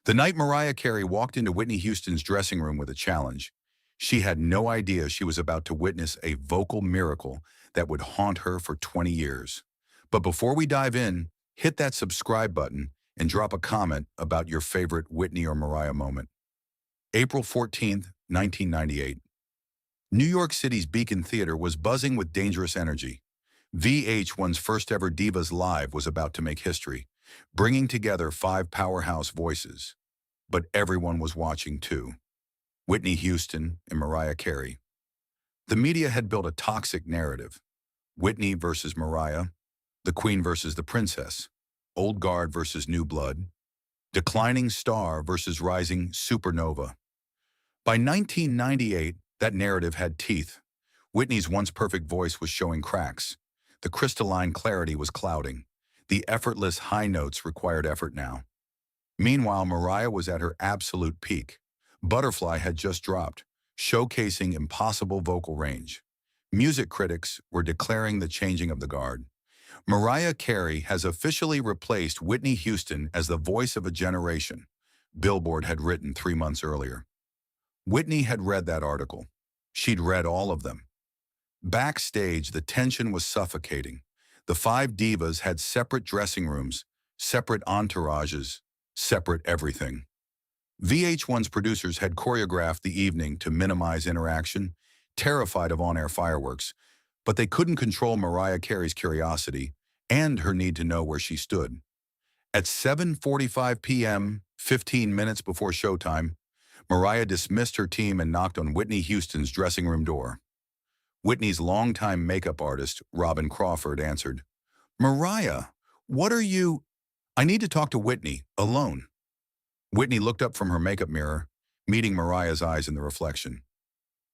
The night Mariah Carey walked into Whitney Houston's dressing room with a challenge, she had no idea she was about to witness a vocal miracle that would haunt her for 20 years. But before we dive in, hit that subscribe button and drop a comment about your favorite Whitney or Mariah moment. April 14th, 1998. New York City's Beacon Theater was buzzing with dangerous energy. VH1's first ever Divas Live was about to make history, bringing together five powerhouse voices. But everyone was watching too. Whitney Houston and Mariah Carey. The media had built a toxic narrative. Whitney versus Mariah, the Queen versus the Princess, old guard versus new blood, declining star versus rising supernova. By 1998, that narrative had teeth. Whitney's once perfect voice was showing cracks. The crystalline clarity was clouding. The effortless high notes required effort now. Meanwhile, Mariah was at her absolute peak. Butterfly had just dropped, showcasing impossible vocal range. Music critics were declaring the changing of the guard. Mariah Carey has officially replaced Whitney Houston as the voice of a generation, Billboard had written 3 months earlier. Whitney had read that article. She'd read all of them. Backstage, the tension was suffocating. The five divas had separate dressing rooms, separate entourages, separate everything. VH1's producers had choreographed the evening to minimize interaction, terrified of on-air fireworks, but they couldn't control Mariah Carey's curiosity and her need to know where she stood. At 7:45 p.m., 15 minutes before showtime, Mariah dismissed her team and knocked on Whitney Houston's dressing room door. Whitney's longtime makeup artist, Robin Crawford, answered, "Mariah, what are you—" "I need to talk to Whitney, alone." Whitney looked up from her makeup mirror, meeting Mariah's eyes in the reflection.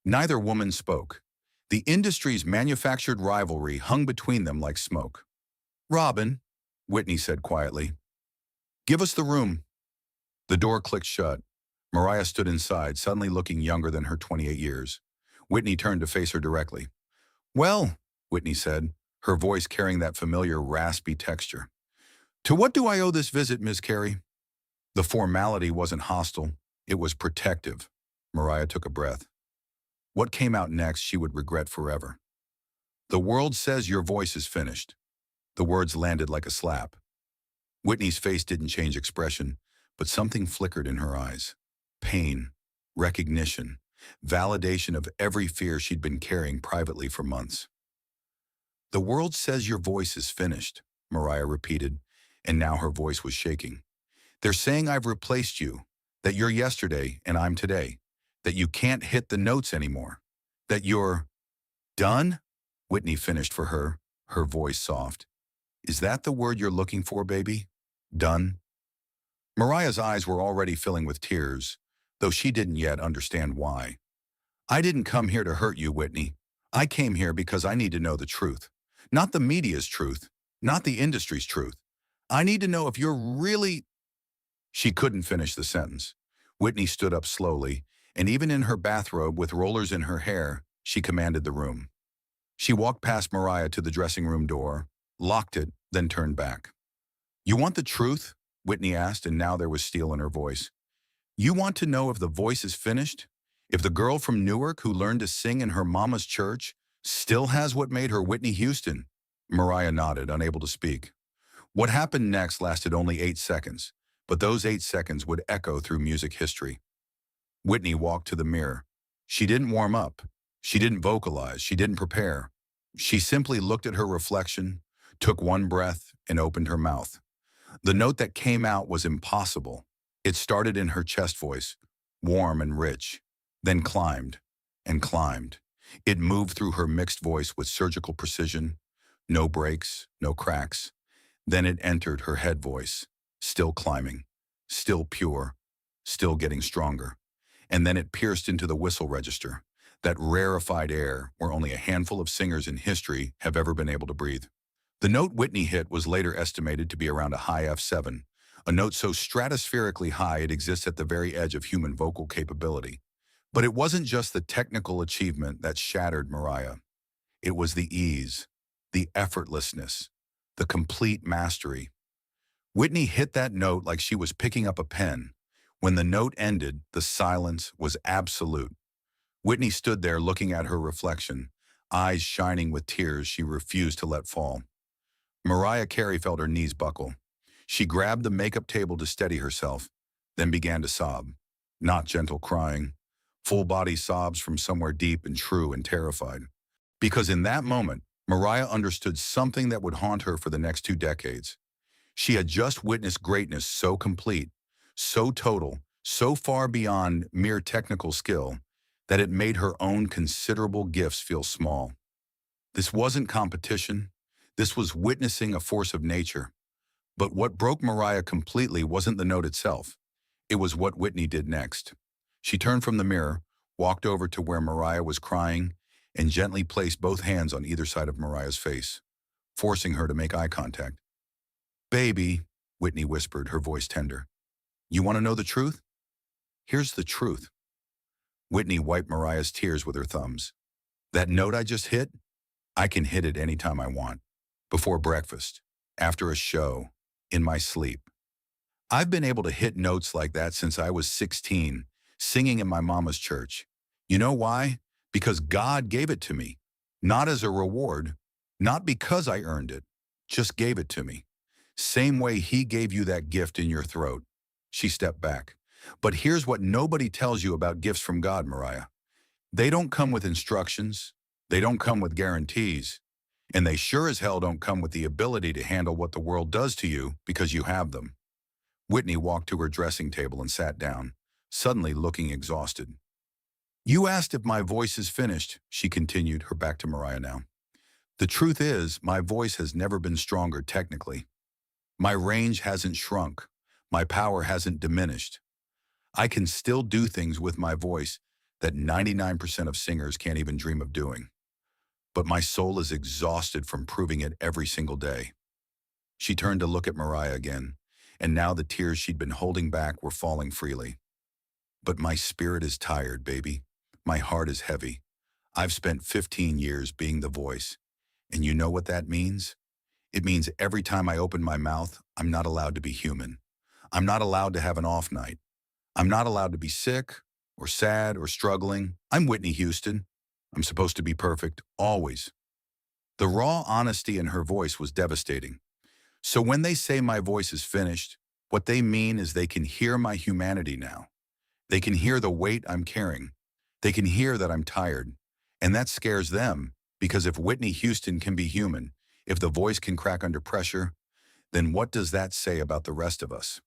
Neither woman spoke. The industry's manufactured rivalry hung between them like smoke. "Robin," Whitney said quietly, "give us the room." The door clicked shut. Mariah stood inside, suddenly looking younger than her 28 years. Whitney turned to face her directly. "Well," Whitney said, her voice carrying that familiar raspy texture. "To what do I owe this visit, Miss Carey?" The formality wasn't hostile, it was protective. Mariah took a breath. What came out next she would regret forever. "The world says your voice is finished." The words landed like a slap. Whitney's face didn't change expression, but something flickered in her eyes. Pain, recognition, validation of every fear she'd been carrying privately for months. "The world says your voice is finished," Mariah repeated, and now her voice was shaking. "They're saying I've replaced you, that you're yesterday and I'm today, that you can't hit the notes anymore, that you're done?" Whitney finished for her, her voice soft. "Is that the word you're looking for, baby? Done?" Mariah's eyes were already filling with tears, though she didn't yet understand why. "I didn't come here to hurt you, Whitney. I came here because I need to know the truth. Not the media's truth, not the industry's truth. I need to know if you're really—" She couldn't finish the sentence. Whitney stood up slowly, and even in her bathrobe with rollers in her hair, she commanded the room. She walked past Mariah to the dressing room door, locked it, then turned back. "You want the truth?" Whitney asked, and now there was steel in her voice. "You want to know if the voice is finished? If the girl from Newark who learned to sing in her mama's church still has what made her Whitney Houston?" Mariah nodded, unable to speak. What happened next lasted only 8 seconds, but those 8 seconds would echo through music history. Whitney walked to the mirror. She didn't warm up. She didn't vocalize. She didn't prepare. She simply looked at her reflection, took one breath, and opened her mouth. The note that came out was impossible. It started in her chest voice, warm and rich, then climbed and climbed. It moved through her mixed voice with surgical precision, no breaks, no cracks. Then it entered her head voice, still climbing, still pure, still getting stronger. And then it pierced into the whistle register, that rarefied air where only a handful of singers in history have ever been able to breathe. The note Whitney hit was later estimated to be around a high F7, a note so stratospherically high it exists at the very edge of human vocal capability. But it wasn't just the technical achievement that shattered Mariah. It was the ease, the effortlessness, the complete mastery. Whitney hit that note like she was picking up a pen, When the note ended, the silence was absolute. Whitney stood there looking at her reflection, eyes shining with tears she refused to let fall. Mariah Carey felt her knees buckle. She grabbed the makeup table to steady herself, then began to sob. Not gentle crying, full-body sobs from somewhere deep and true and terrified. Because in that moment, Mariah understood something that would haunt her for the next 2 decades. She had just witnessed greatness so complete, so total, so far beyond mere technical skill, that it made her own considerable gifts feel small. This wasn't competition. This was witnessing a force of nature. But what broke Mariah completely wasn't the note itself. It was what Whitney did next. She turned from the mirror, walked over to where Mariah was crying, and gently placed both hands on either side of Mariah's face, forcing her to make eye contact. "Baby," Whitney whispered, her voice tender. "You want to know the truth? Here's the truth." Whitney wiped Mariah's tears with her thumbs. "That note I just hit? I can hit it anytime I want. Before breakfast, after a show, in my sleep. I've been able to hit notes like that since I was 16, singing in my mama's church. You know why? Because God gave it to me. Not as a reward, not because I earned it, just gave it to me. Same way He gave you that gift in your throat." She stepped back. "But here's what nobody tells you about gifts from God, Mariah. They don't come with instructions. They don't come with guarantees. And they sure as hell don't come with the ability to handle what the world does to you because you have them." Whitney walked to her dressing table and sat down, suddenly looking exhausted. "You asked if my voice is finished," she continued, her back to Mariah now. "The truth is, my voice has never been stronger technically. My range hasn't shrunk. My power hasn't diminished. I can still do things with my voice that 99% of singers can't even dream of doing. But my soul is exhausted from proving it every single day." She turned to look at Mariah again, and now the tears she'd been holding back were falling freely. "But my spirit is tired, baby. My heart is heavy. I've spent 15 years being the voice. And you know what that means? It means every time I open my mouth, I'm not allowed to be human. I'm not allowed to have an off night. I'm not allowed to be sick or sad or struggling. I'm Whitney Houston. I'm supposed to be perfect, always." The raw honesty in her voice was devastating. "So when they say my voice is finished, what they mean is they can hear my humanity now. They can hear the weight I'm carrying. They can hear that I'm tired. And that scares them, because if Whitney Houston can be human, if the voice can crack under pressure, then what does that say about the rest of us?"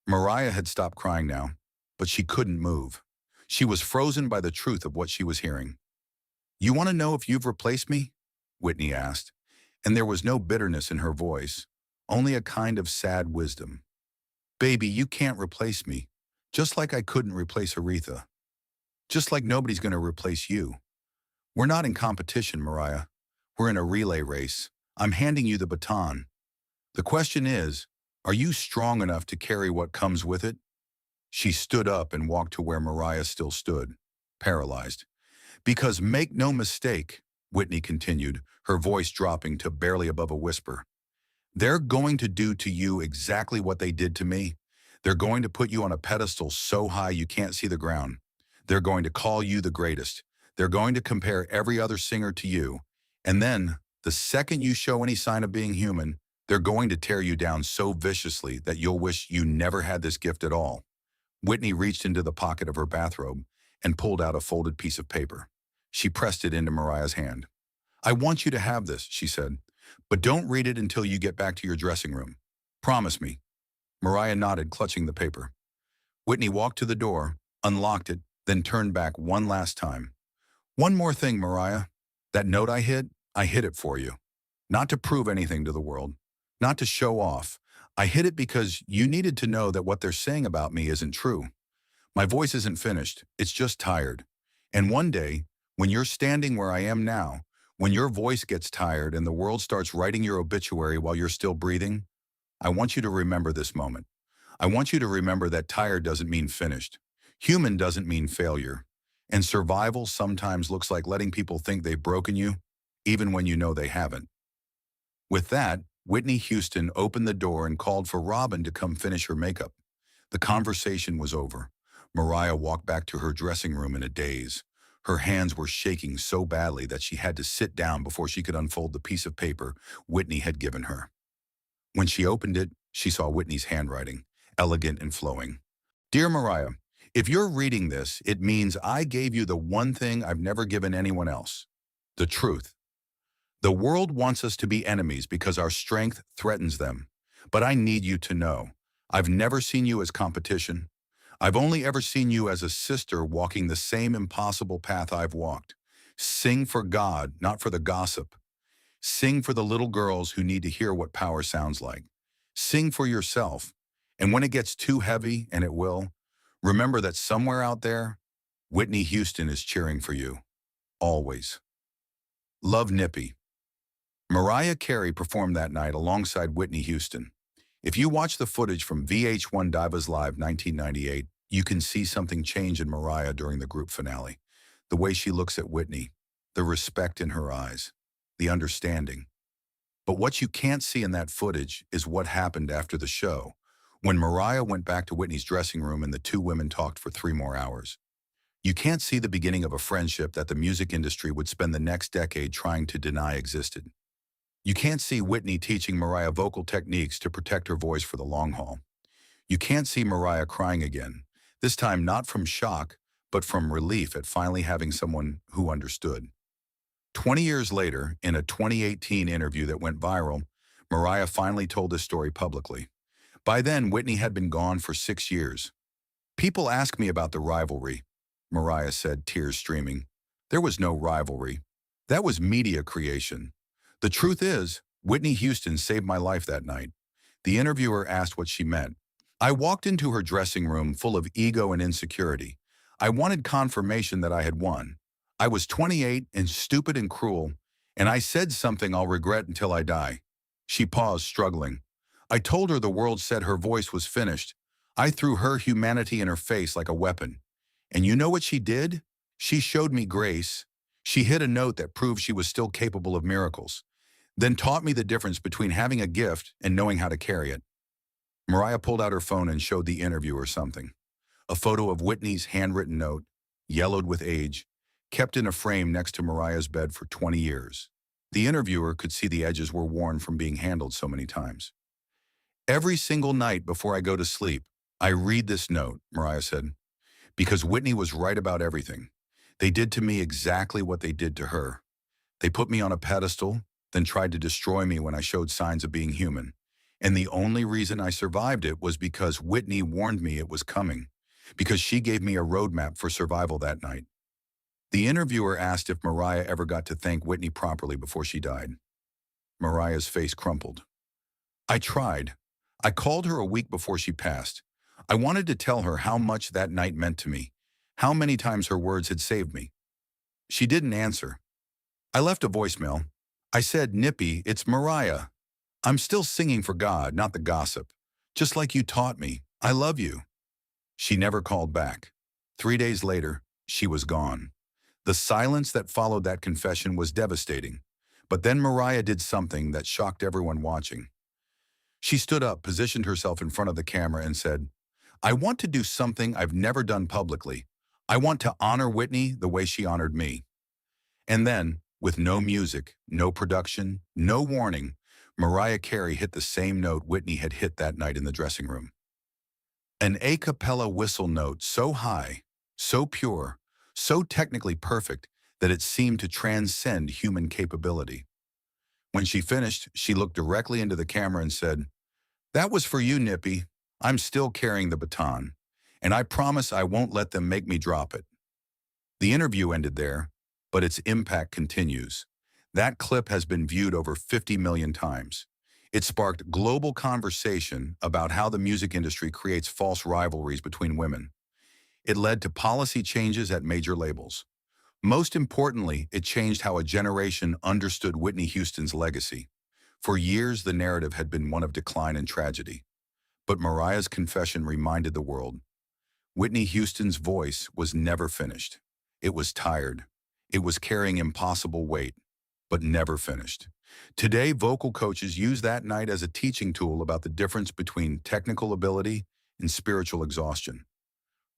Mariah had stopped crying now, but she couldn't move. She was frozen by the truth of what she was hearing. "You want to know if you've replaced me?" Whitney asked, and there was no bitterness in her voice, only a kind of sad wisdom. "Baby, you can't replace me, just like I couldn't replace Aretha. Just like nobody's going to replace you. We're not in competition, Mariah. We're in a relay race. I'm handing you the baton. The question is, are you strong enough to carry what comes with it?" She stood up and walked to where Mariah still stood, paralyzed. "Because make no mistake," Whitney continued, her voice dropping to barely above a whisper, "they're going to do to you exactly what they did to me. They're going to put you on a pedestal so high you can't see the ground. They're going to call you the greatest. They're going to compare every other singer to you. And then, the second you show any sign of being human, they're going to tear you down so viciously that you'll wish you never had this gift at all." Whitney reached into the pocket of her bathrobe and pulled out a folded piece of paper. She pressed it into Mariah's hand. "I want you to have this," she said, "but don't read it until you get back to your dressing room. Promise me." Mariah nodded, clutching the paper. Whitney walked to the door, unlocked it, then turned back one last time. "One more thing, Mariah. That note I hit it for you. Not to prove anything to the world. Not to show off. I hit it because you needed to know that what they're saying about me isn't true. My voice isn't finished. It's just tired. And one day, when you're standing where I am now, when your voice gets tired and the world starts writing your obituary while you're still breathing, I want you to remember this moment. I want you to remember that tired doesn't mean finished. Human doesn't mean failure. And survival sometimes looks like letting people think they've broken you, even when you know they haven't." With that, Whitney Houston opened the door and called for Robin to come finish her makeup. The conversation was over. Mariah walked back to her dressing room in a daze. Her hands were shaking so badly that she had to sit down before she could unfold the piece of paper Whitney had given her. When she opened it, she saw Whitney's handwriting, elegant and flowing. Dear Mariah, if you're reading this, it means I gave you the one thing I've never given anyone else: the truth. The world wants us to be enemies because our strength threatens them. But I need you to know, I've never seen you as competition. I've only ever seen you as a sister walking the same impossible path I've walked. Sing for God, not for the gossip. Sing for the little girls who need to hear what power sounds like. Sing for yourself. And when it gets too heavy, and it will, remember that somewhere out there, Whitney Houston is cheering for you. Always. Love, Nippy. Mariah Carey performed that night alongside Whitney Houston. If you watch the footage from VH1 Divas Live 1998, you can see something change in Mariah during the group finale. The way she looks at Whitney, the respect in her eyes, the understanding. But what you can't see in that footage is what happened after the show, when Mariah went back to Whitney's dressing room and the two women talked for 3 more hours. You can't see the beginning of a friendship that the music industry would spend the next decade trying to deny existed. You can't see Whitney teaching Mariah vocal techniques to protect her voice for the long haul. You can't see Mariah crying again, this time not from shock, but from relief at finally having someone who understood. 20 years later, in a 2018 interview that went viral, Mariah finally told this story publicly. By then, Whitney had been gone for 6 years. People ask me about the rivalry, Mariah said, tears streaming. There was no rivalry. That was media creation. The truth is, Whitney Houston saved my life that night. The interviewer asked what she meant. I walked into her dressing room full of ego and insecurity. I wanted confirmation that I had won. I was 28 and stupid and cruel, and I said something I'll regret until I die. She paused, struggling. I told her the world said her voice was finished. I threw her humanity in her face like a weapon. And you know what she did? She showed me grace. She hit a note that proved she was still capable of miracles, then taught me the difference between having a gift and knowing how to carry it. Mariah pulled out her phone and showed the interviewer something. A photo of Whitney's handwritten note, yellowed with age, kept in a frame next to Mariah's bed for 20 years. The interviewer could see the edges were worn from being handled so many times. Every single night before I go to sleep, I read this note, Mariah said, because Whitney was right about everything. They did to me exactly what they did to her. They put me on a pedestal, then tried to destroy me when I showed signs of being human. And the only reason I survived it was because Whitney warned me it was coming, because she gave me a roadmap for survival that night. The interviewer asked if Mariah ever got to thank Whitney properly before she died. Mariah's face crumpled. I tried. I called her a week before she passed. I wanted to tell her how much that night meant to me, how many times her words had saved me. She didn't answer. I left a voicemail. I said, Nippy, it's Mariah. I'm still singing for God, not the gossip. Just like you taught me. I love you. She never called back. 3 days later, she was gone. The silence that followed that confession was devastating. But then Mariah did something that shocked everyone watching. She stood up, positioned herself in front of the camera, and said, I want to do something I've never done publicly. I want to honor Whitney the way she honored me. And then, with no music, no production, no warning, Mariah Carey hit the same note Whitney had hit that night in the dressing room. An a cappella whistle note so high, so pure, so technically perfect that it seemed to transcend human capability. When she finished, she looked directly into the camera and said, That was for you, Nippy. I'm still carrying the baton, and I promise I won't let them make me drop it. The interview ended there, but its impact continues. That clip has been viewed over 50 million times. It sparked global conversation about how the music industry creates false rivalries between women. It led to policy changes at major labels. Most importantly, it changed how a generation understood Whitney Houston's legacy. For years, the narrative had been one of decline and tragedy. But Mariah's confession reminded the world, Whitney Houston's voice was never finished. It was tired. It was carrying impossible weight, but never finished. Today, vocal coaches use that night as a teaching tool about the difference between technical ability and spiritual exhaustion.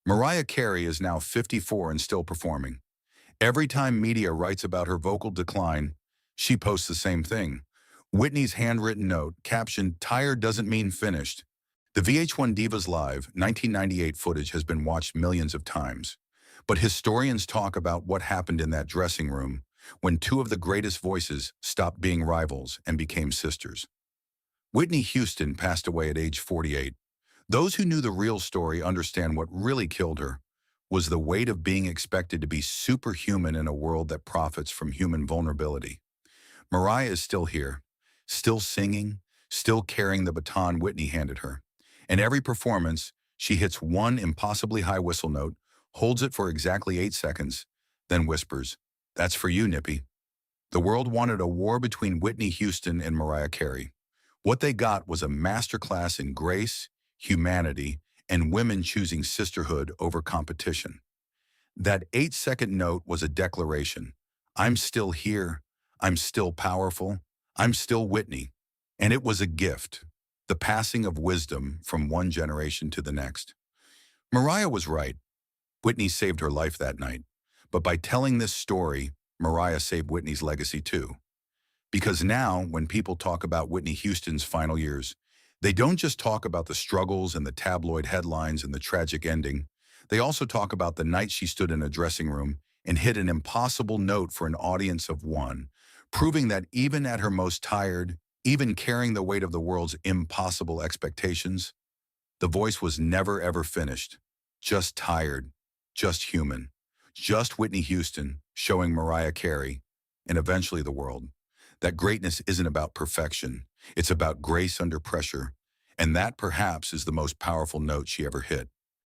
Mariah Carey is now 54 and still performing. Every time media writes about her vocal decline, she posts the same thing. Whitney's handwritten note, captioned, "Tired doesn't mean finished." The VH1 Divas Live 1998 footage has been watched millions of times. But historians talk about what happened in that dressing room when two of the greatest voices stopped being rivals and became sisters. Whitney Houston passed away at age 48. Those who knew the real story understand what really killed her was the weight of being expected to be superhuman in a world that profits from human vulnerability. Mariah is still here, still singing, still carrying the baton Whitney handed her. In every performance, she hits one impossibly high whistle note, holds it for exactly 8 seconds, then whispers, "That's for you, Nippy." The world wanted a war between Whitney Houston and Mariah Carey. What they got was a masterclass in grace, humanity, and women choosing sisterhood over competition. That 8-second note was a declaration. I'm still here. I'm still powerful. I'm still Whitney. And it was a gift, the passing of wisdom from one generation to the next. Mariah was right. Whitney saved her life that night. But by telling this story, Mariah saved Whitney's legacy too. Because now, when people talk about Whitney Houston's final years, they don't just talk about the struggles and the tabloid headlines and the tragic ending. They also talk about the night she stood in a dressing room and hit an impossible note for an audience of one, proving that even at her most tired, even carrying the weight of the world's impossible expectations, the voice was never ever finished. Just tired, just human, just Whitney Houston showing Mariah Carey, and eventually the world, that greatness isn't about perfection. It's about grace under pressure. And that perhaps is the most powerful note she ever hit.